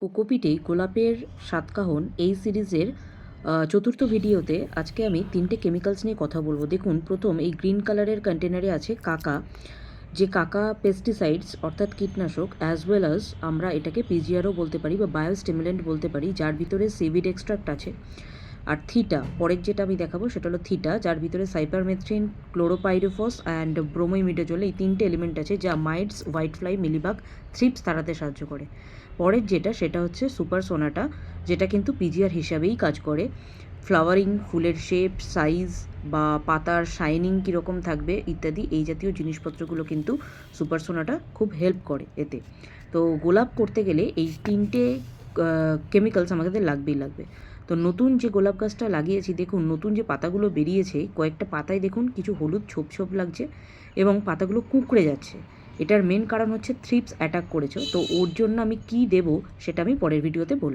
কোকোপিটে গোলাপের সাতকাহন এই সিরিজের চতুর্থ ভিডিওতে আজকে আমি 3টে কেমিক্যালস নিয়ে কথা বলবো। দেখুন, প্রথম এই গ্রিন কালারের কন্টেনারে আছে কাকা, যে কাকা পেস্টিসাইডস অর্থাৎ কীটনাশক, অ্যাজ ওয়েল অ্যাজ আমরা এটাকে পিজিআরও বলতে পারি বা বায়োস্টিমুলেন্ট বলতে পারি, যার ভিতরে সিভিড এক্সট্রাক্ট আছে। আর থিটা, পরের যেটা আমি দেখাবো সেটা হলো থিটা, যার ভিতরে সাইপারমেথ্রিন, ক্লোরোপাইরিফস অ্যান্ড ব্রোমোইমিডাজোল, এই 3টে এলিমেন্ট আছে যা mites, white fly, mealybug, thrips তাড়াতে সাহায্য করে। পরের যেটা সেটা হচ্ছে সুপার সোনাটা, যেটা কিন্তু পিজিআর হিসাবেই কাজ করে। ফ্লাওয়ারিং, ফুলের শেপ, সাইজ বা পাতার শাইনিং কীরকম থাকবে ইত্যাদি এই জাতীয় জিনিসপত্রগুলো কিন্তু সুপার সোনাটা খুব হেল্প করে এতে। তো গোলাপ করতে গেলে এই 3টে কেমিক্যালস আমাদের লাগবেই লাগবে। তো নতুন যে গোলাপ গাছটা লাগিয়েছি, দেখুন নতুন যে পাতাগুলো বেরিয়েছে, কয়েকটা পাতায় দেখুন কিছু হলুদ ছোপ ছোপ লাগছে এবং পাতাগুলো কুঁকড়ে যাচ্ছে। এটার মেন কারণ হচ্ছে থ্রিপস অ্যাটাক করেছে। তো ওর জন্য আমি কি দেব সেটা আমি পরের ভিডিওতে বলবো।